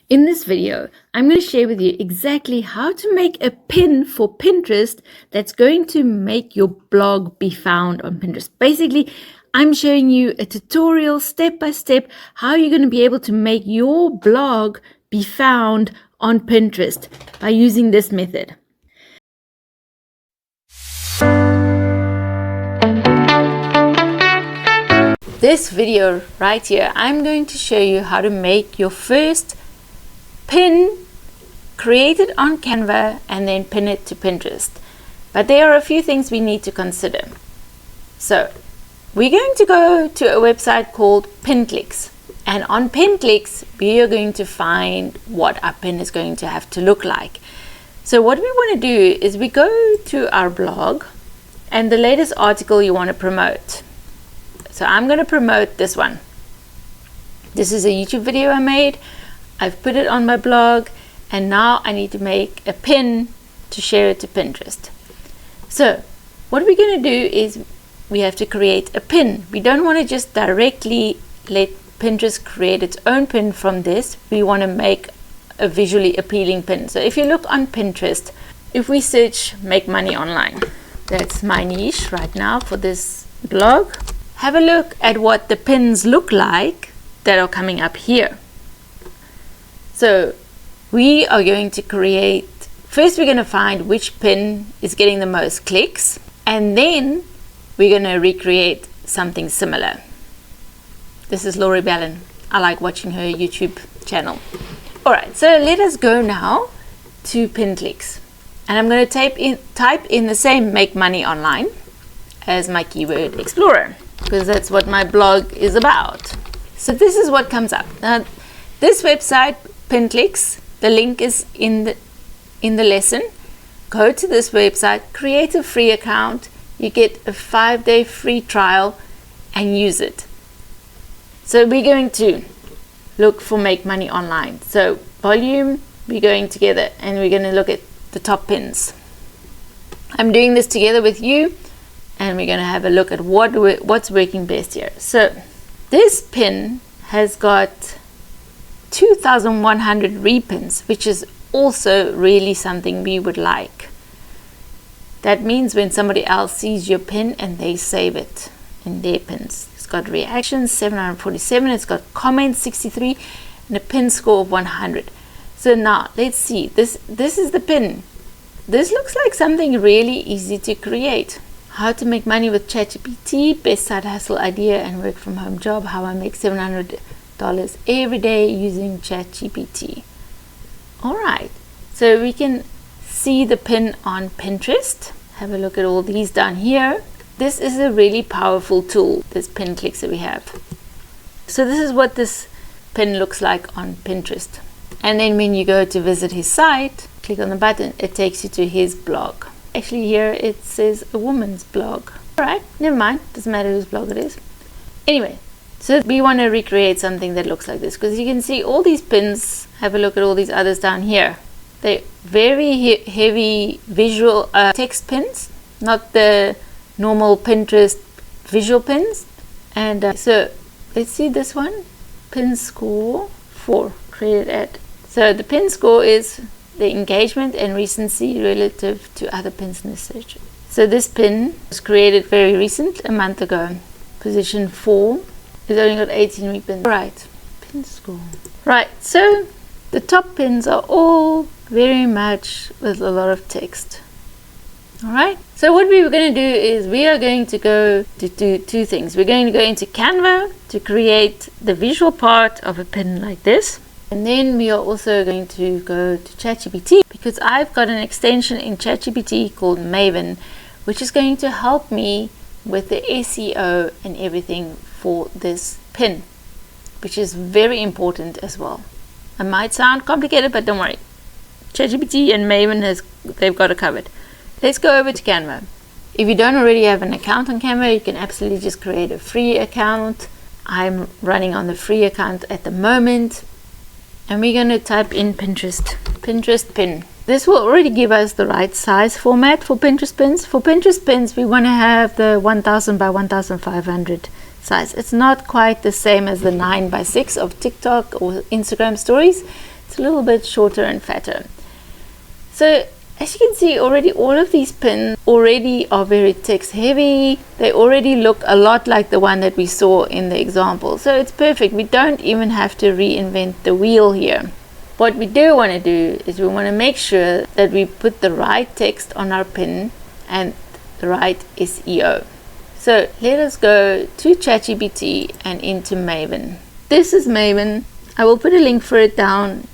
In this video, I'm going to share with you exactly how to make a pin for Pinterest that's going to make your blog be found on Pinterest. Basically, I'm showing you a tutorial step by step how you're going to be able to make your blog be found on Pinterest by using this method. This video right here, I'm going to show you how to make your first pin, create it on Canva and then pin it to Pinterest. But there are a few things we need to consider. So we're going to go to a website called PinClicks, and on PinClicks we are going to find what our pin is going to have to look like. So what we want to do is we go to our blog and the latest article you want to promote. So I'm going to promote this one. This is a YouTube video I made. I've put it on my blog and now I need to make a pin to share it to Pinterest. So what we're going to do is we have to create a pin. We don't want to just directly let Pinterest create its own pin from this. We want to make a visually appealing pin. So if you look on Pinterest, if we search make money online, that's my niche right now for this blog. Have a look at what the pins look like that are coming up here. So we are going to create, first we're going to find which pin is getting the most clicks, and then we're going to recreate something similar. This is Laurie Ballon. I like watching her YouTube channel. Alright, so let us go now to PinClicks. And I'm going to type in the same make money online as my keyword explorer, because that's what my blog is about. So this is what comes up. Now, this website, PinClicks, the link is in the lesson. Go to this website, create a free account. You get a 5-day free trial and use it. So we're going to look for make money online. So volume, we're going together and we're going to look at the top pins. I'm doing this together with you, and we're going to have a look at what's working best here. So this pin has got 2,100 repins, which is also really something we would like. That means when somebody else sees your pin and they save it in their pins. It's got reactions 747, it's got comments 63, and a pin score of 100. So now let's see, this is the pin. This looks like something really easy to create. How to make money with ChatGPT, best side hustle idea and work from home job, how I make $700 every day using ChatGPT. Alright, so we can see the pin on Pinterest. Have a look at all these down here. This is a really powerful tool, this PinClicks that we have. So this is what this pin looks like on Pinterest. And then when you go to visit his site, click on the button, it takes you to his blog. Actually here it says a woman's blog. Alright, never mind, doesn't matter whose blog it is. Anyway, so we want to recreate something that looks like this, because you can see all these pins. Have a look at all these others down here. They're very heavy visual text pins, not the normal Pinterest visual pins. And so let's see this one, pin score 4, created at. So the pin score is the engagement and recency relative to other pins in the search. So this pin was created very recent, a month ago. Position 4. It's only got 18 repins. Right, pin score. Right, so the top pins are all very much with a lot of text. Alright, so what we were going to do is we are going to go to do two things. We're going to go into Canva to create the visual part of a pin like this. And then we are also going to go to ChatGPT, because I've got an extension in ChatGPT called Maven, which is going to help me with the SEO and everything for this pin, which is very important as well. It might sound complicated, but don't worry. ChatGPT and Maven they've got it covered. Let's go over to Canva. If you don't already have an account on Canva, you can absolutely just create a free account. I'm running on the free account at the moment. And we're going to type in Pinterest pin. This will already give us the right size format for Pinterest pins. For Pinterest pins, we want to have the 1000 by 1500 size. It's not quite the same as the 9 by 6 of TikTok or Instagram stories. It's a little bit shorter and fatter. So as you can see already, all of these pins already are very text heavy. They already look a lot like the one that we saw in the example. So it's perfect. We don't even have to reinvent the wheel here. What we do want to do is we want to make sure that we put the right text on our pin and the right SEO. So let us go to ChatGPT and into Maven. This is Maven. I will put a link for it down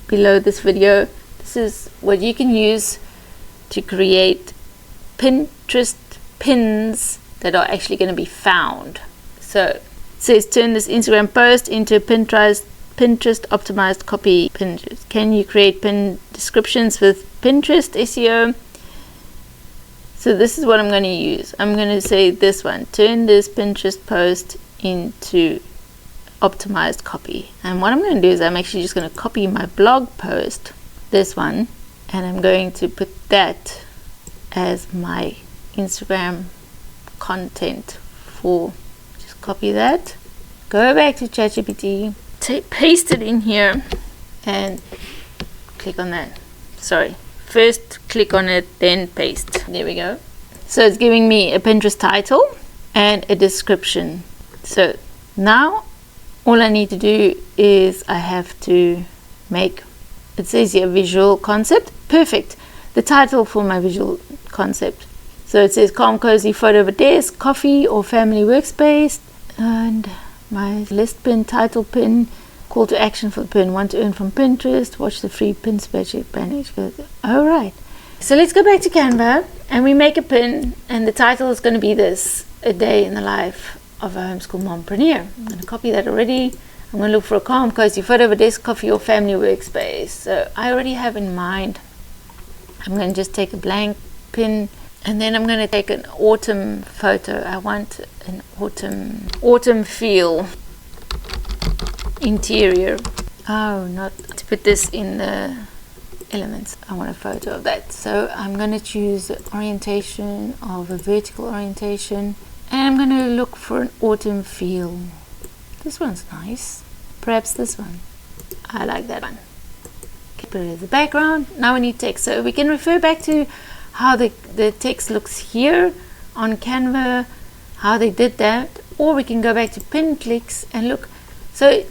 below this video. This is what you can use to create Pinterest pins that are actually going to be found. So it says turn this Instagram post into a Pinterest optimized copy. Pinterest. Can you create pin descriptions with Pinterest SEO? So this is what I'm going to use. I'm going to say this one, turn this Pinterest post into optimized copy. And what I'm going to do is I'm actually just going to copy my blog post, this one, and I'm going to put that as my Instagram content for, just copy that, go back to ChatGPT, paste it in here and click on that. Sorry, first click on it, then paste. There we go. So it's giving me a Pinterest title and a description. So now all I need to do is I have to make, it says here visual concept. Perfect. The title for my visual concept. So it says calm, cozy photo of a desk, coffee or family workspace, and my list pin, title pin, call to action for the pin, want to earn from Pinterest, watch the free pin spreadsheet page. All right. So let's go back to Canva and we make a pin, and the title is going to be this, a day in the life of a homeschool mompreneur. I'm going to copy that already. I'm going to look for a calm, cozy photo of a desk, coffee or family workspace. So I already have in mind, I'm going to just take a blank pin, and then I'm going to take an autumn photo. I want an autumn feel interior. Oh, not to put this in the elements. I want a photo of that. So I'm going to choose the orientation of a vertical orientation, and I'm going to look for an autumn feel. This one's nice. Perhaps this one. I like that one. Okay, put it as the background. Now we need text. So we can refer back to how the text looks here on Canva, how they did that, or we can go back to PinClicks and look. So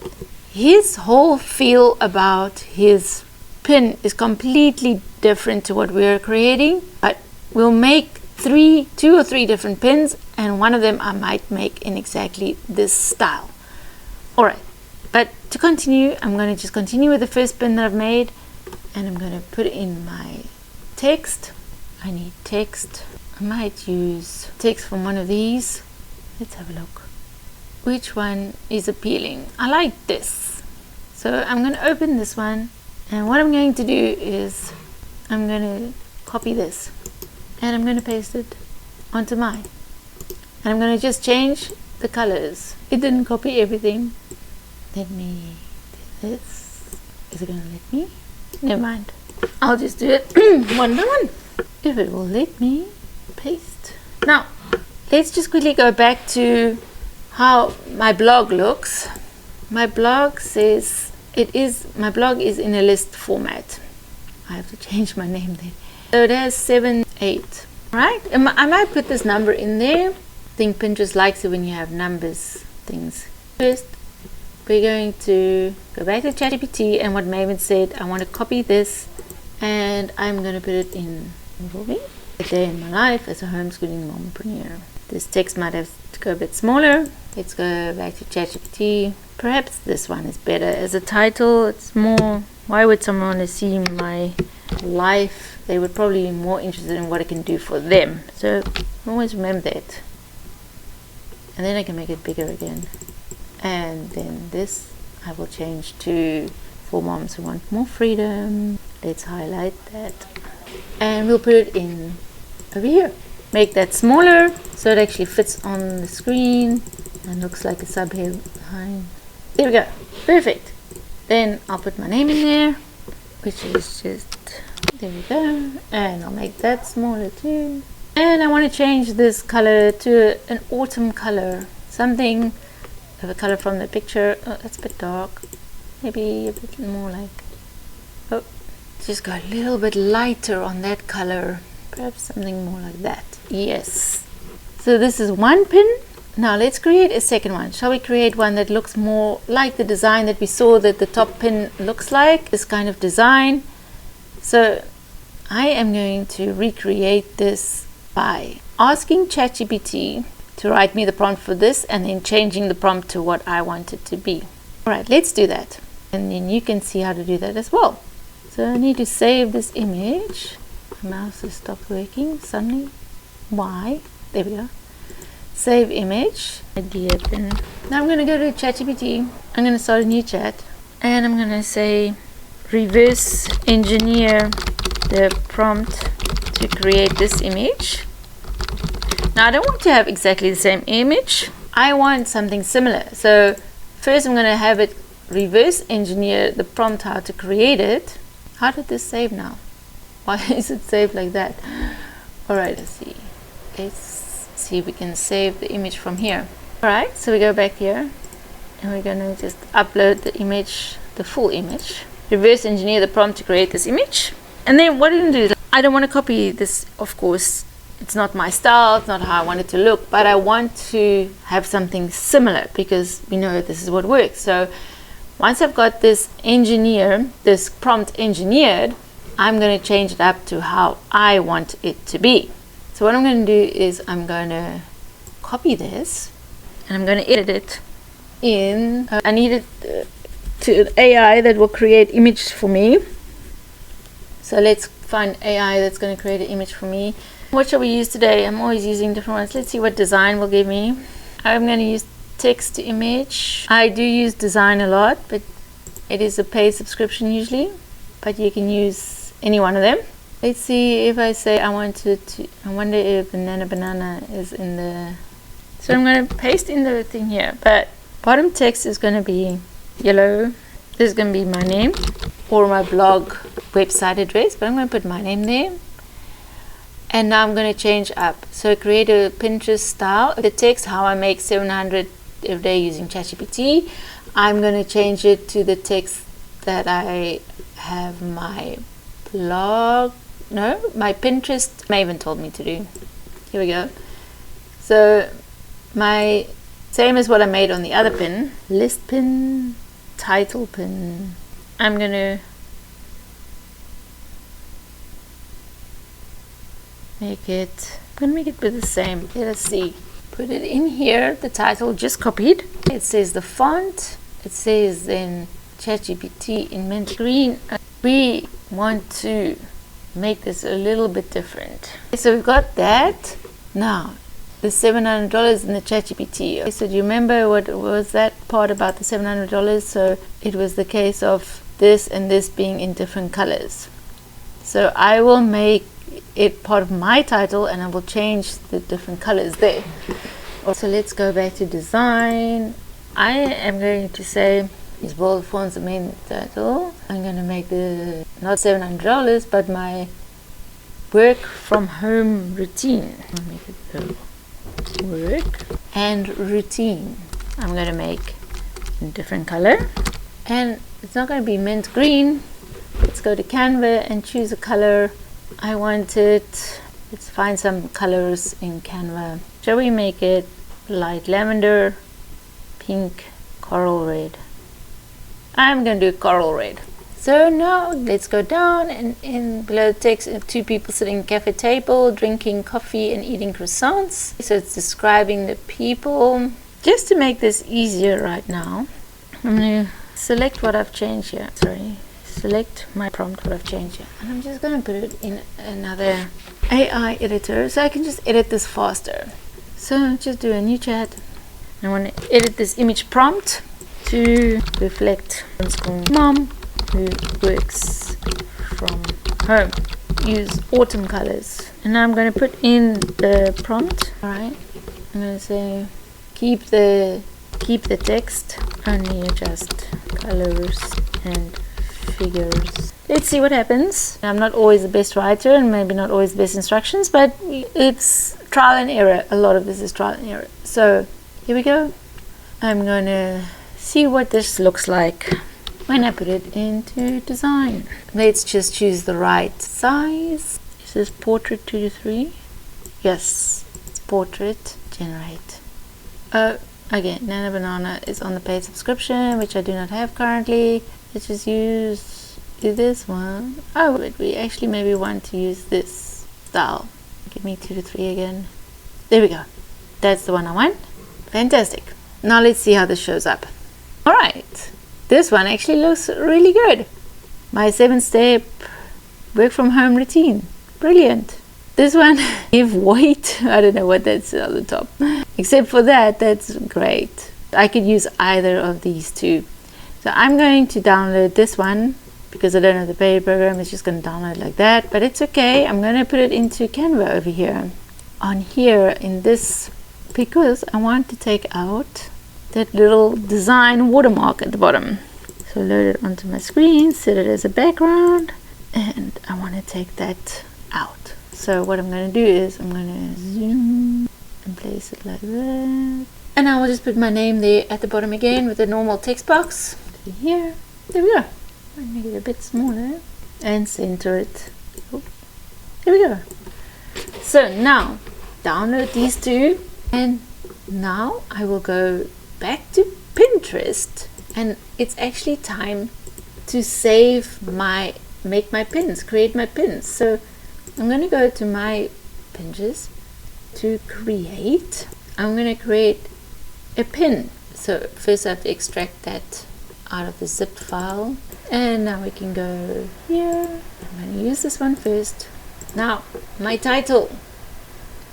his whole feel about his pin is completely different to what we're creating, but we'll make two or three different pins, and one of them I might make in exactly this style. All right, but to continue, I'm going to just continue with the first pin that I've made, and I'm going to put in my text. I need text. I might use text from one of these. Let's have a look. Which one is appealing? I like this. So I'm going to open this one, and what I'm going to do is I'm going to copy this and I'm going to paste it onto mine, and I'm going to just change the colors. It didn't copy everything. Let me do this. Is it going to let me? Never mind. I'll just do it one by one, if it will let me paste. Now let's just quickly go back to how my blog looks. My blog says my blog is in a list format. I have to change my name there. So it has 7, 8, right? I might put this number in there. I think Pinterest likes it when you have numbers, things. First, we're going to go back to ChatGPT, and what Maven said, I want to copy this, and I'm going to put it in a day in my life as a homeschooling mompreneur. This text might have to go a bit smaller. Let's go back to ChatGPT. Perhaps this one is better as a title. It's more, why would someone want to see my life? They would probably be more interested in what I can do for them. So always remember that. And then I can make it bigger again. And then this I will change to for moms who want more freedom. Let's highlight that. And we'll put it in over here. Make that smaller so it actually fits on the screen and looks like a subhead behind. There we go. Perfect. Then I'll put my name in there, which is just, there we go. And I'll make that smaller too. And I want to change this color to an autumn color. Something of a color from the picture. Oh, that's a bit dark. Maybe a bit more like Oh, just go a little bit lighter on that color. Perhaps something more like that. Yes. So this is one pin. Now let's create a second one. Shall we create one that looks more like the design that we saw that the top pin looks like? This kind of design. So I am going to recreate this by asking ChatGPT to write me the prompt for this and then changing the prompt to what I want it to be. Alright, let's do that. And then you can see how to do that as well. So I need to save this image. My mouse has stopped working suddenly. Why? There we go. Save image. Idea pin. Now I'm going to go to ChatGPT. I'm going to start a new chat. And I'm going to say reverse engineer the prompt to create this image. Now I don't want to have exactly the same image. I want something similar. So first I'm going to have it reverse engineer the prompt how to create it. How did this save now? Why is it saved like that? Alright, let's see. Let's see if we can save the image from here. Alright, so we go back here and we're going to just upload the image, the full image. Reverse engineer the prompt to create this image. And then what I'm going to do is, I don't want to copy this, of course. It's not my style, it's not how I want it to look, but I want to have something similar because we know this is what works. So once I've got this prompt engineered, I'm going to change it up to how I want it to be. So what I'm going to do is I'm going to copy this and I'm going to edit it in, I need it to an AI that will create image for me. So let's find AI that's going to create an image for me. What shall we use today? I'm always using different ones. Let's see what design will give me. I'm going to use text to image. I do use design a lot, but it is a paid subscription usually, but you can use any one of them. Let's see if I say I wonder if banana is in the, so I'm going to paste in the thing here, but bottom text is going to be yellow. This is going to be my name or my blog website address, but I'm going to put my name there. And now I'm going to change up. So create a Pinterest style. The text, how I make 700 every day using ChatGPT. I'm going to change it to the text that I have my blog, my Pinterest, Maven told me to do. Here we go. So my, same as what I made on the other pin. List pin, title pin. I'm going to I'm gonna make it with the same. Let us see. Put it in here, the title just copied. It says the font. It says then ChatGPT in mint green. We want to make this a little bit different. So we've got that. Now, the $700 in the ChatGPT. So do you remember what was that part about the $700? So it was the case of this and this being in different colors. So I will make it part of my title and I will change the different colors there. So let's go back to design. I am going to say is bold fonts the main title. I'm going to make the not $700 but my work from home routine. I'll make it go work and routine. I'm going to make a different color and it's not going to be mint green. Let's go to Canva and choose a color. I want it, let's find some colors in Canva. Shall we make it light lavender, pink, coral red? I'm going to do coral red. So now let's go down and in below the text, two people sitting at a cafe table, drinking coffee and eating croissants. So it's describing the people. Just to make this easier right now, I'm going to select what I've changed here. Select my prompt, what I've changed here. And I'm just going to put it in another AI editor so I can just edit this faster. So just do a new chat. I want to edit this image prompt to reflect mom who works from home. Use autumn colors. And now I'm going to put in the prompt. Alright. I'm going to say keep the text, only adjust colors and figures. Let's see what happens. I'm not always the best writer and maybe not always the best instructions, but it's trial and error. A lot of this is trial and error. So here we go. I'm going to see what this looks like. when I put it into design. Let's just choose the right size. Is this portrait 2 to 3? Yes, it's portrait. Generate. Oh, again, Nana Banana is on the paid subscription, which I do not have currently. Let's just use this one. Oh, but we actually maybe want to use this style. Give me 2 to 3 again. There we go. That's the one I want. Fantastic. Now let's see how this shows up. Alright, this one actually looks really good. My 7-step work from home routine. Brilliant. This one, give weight. I don't know what that's on the top. Except for that, that's great. I could use either of these two. So I'm going to download this one because I don't have the paid program. It's just going to download like that, but it's okay. I'm going to put it into Canva over here. On here in this, because I want to take out that little design watermark at the bottom. So load it onto my screen, set it as a background, and I want to take that out. So what I'm going to do is I'm going to zoom and place it like that. And I will just put my name there at the bottom again with a normal text box. Here, there we go. I'll make it a bit smaller and center it. Oh, there we go. So now download these two, and now I will go back to Pinterest, and it's actually time to make my pins, create my pins. So I'm going to go to my Pinterest to create. I'm going to create a pin. So first I have to extract that out of the zip file, and now we can go here. I'm going to use this one first. Now my title,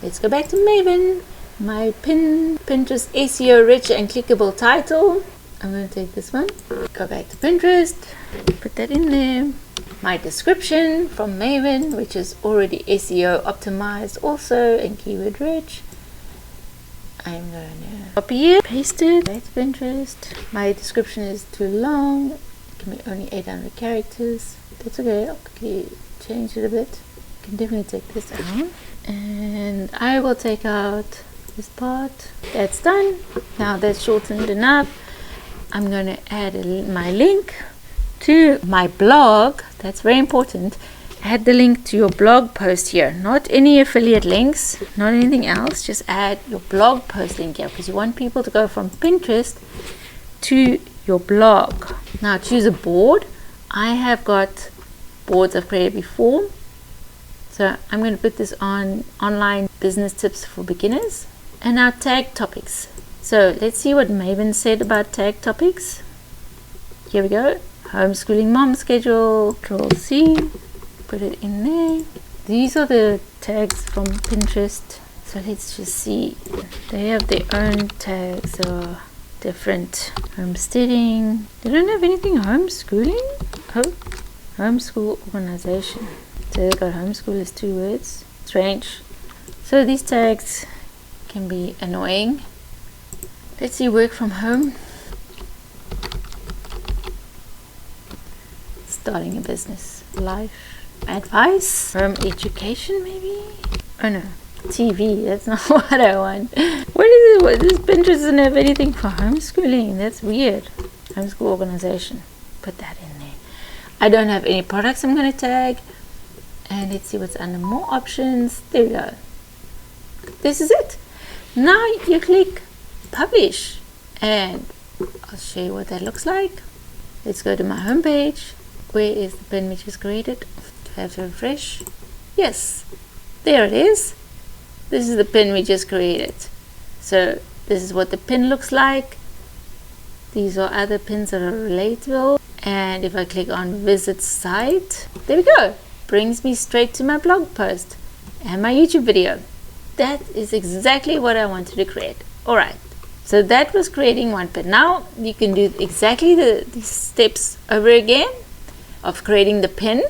let's go back to Maven. My Pinterest SEO rich and clickable title. I'm going to take this one, go back to Pinterest, put that in there. My description from Maven, which is already SEO optimized also and keyword rich. I'm going to copy it, paste it, back to Pinterest. My description is too long. It can be only 800 characters. That's okay, I'll quickly change it a bit. I can definitely take this out. And I will take out this part. That's done. Now that's shortened enough. I'm going to add my link to my blog. That's very important. Add the link to your blog post here, not any affiliate links, not anything else. Just add your blog post link here because you want people to go from Pinterest to your blog. Now choose a board. I have got boards I've created before, so I'm going to put this on online business tips for beginners. And now tag topics. So let's see what Maven said about tag topics. Here we go. Homeschooling mom schedule, Control C, put it in there. These are the tags from Pinterest. So let's just see. They have their own tags, so different. Homesteading. They don't have anything homeschooling? Oh, homeschool organization. So they've got homeschool as 2 words. Strange. So these tags can be annoying. Let's see, work from home. Starting a business. Life advice. Home education maybe? Oh no. TV. That's not what I want. What is it? What, this Pinterest doesn't have anything for homeschooling. That's weird. Homeschool organization. Put that in there. I don't have any products I'm going to tag. And let's see what's under more options. There we go. This is it. Now you click publish, and I'll show you what that looks like. Let's go to my home page. Where is the pin we just created? Do I have to refresh? Yes, there it is. This is the pin we just created. So this is what the pin looks like. These are other pins that are relatable, and if I click on visit site, there we go. Brings me straight to my blog post and my YouTube video. That is exactly what I wanted to create. Alright, so that was creating one pin. Now you can do exactly these steps over again of creating the pin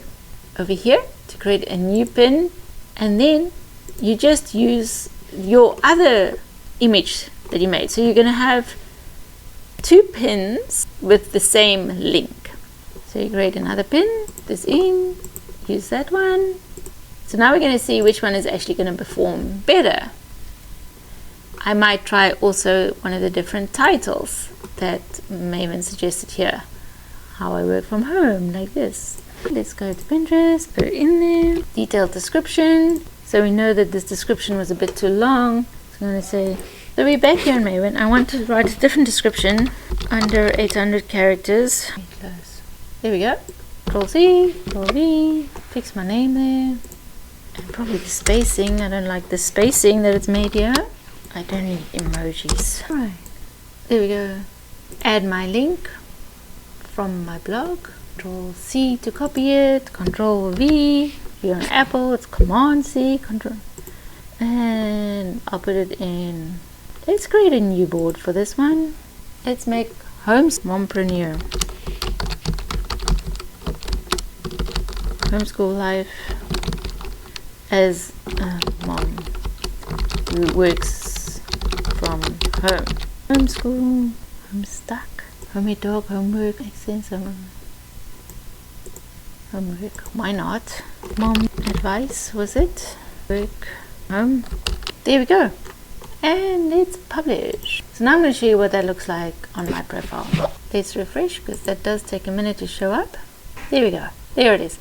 over here to create a new pin, and then you just use your other image that you made. So you're going to have 2 pins with the same link. So you create another pin, this in, use that one. So now we're going to see which one is actually going to perform better. I might try also one of the different titles that Maven suggested here. how I work from home, like this. Let's go to Pinterest, put it in there, detailed description. So we know that this description was a bit too long. So I'm going to say, so we're back here in Maven. I want to write a different description under 800 characters. There we go. Control C, Control V, fix my name there. And probably the spacing. I don't like the spacing that it's made here. I don't need emojis. Right. There we go. Add my link from my blog. Control C to copy it. Control V. If you're on Apple, it's Command C. Control. And I'll put it in. Let's create a new board for this one. Let's make Homemompreneur. Homeschool life as a mom who works from home. Homeschool, homestuck, homey dog, homework, makes sense. Homework, why not? Mom advice, was it? Work, home. There we go. And let's publish. So now I'm going to show you what that looks like on my profile. Let's refresh because that does take a minute to show up. There we go. There it is.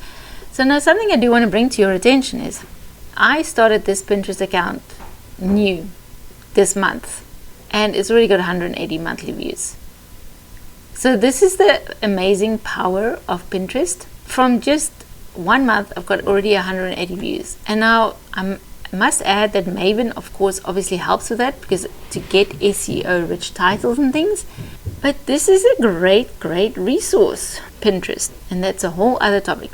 So now something I do want to bring to your attention is I started this Pinterest account new this month and it's already got 180 monthly views. So this is the amazing power of Pinterest. From just 1 month I've got already 180 views, and now I must add that Maven of course obviously helps with that because to get SEO rich titles and things, but this is a great resource, Pinterest, and that's a whole other topic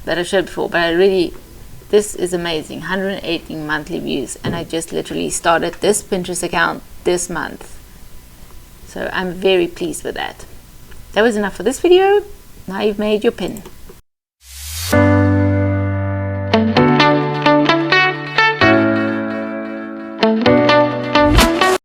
that I showed before, but this is amazing. 180 monthly views, and I just literally started this Pinterest account this month, so I'm very pleased with that. That was enough for this video. Now you've made your pin.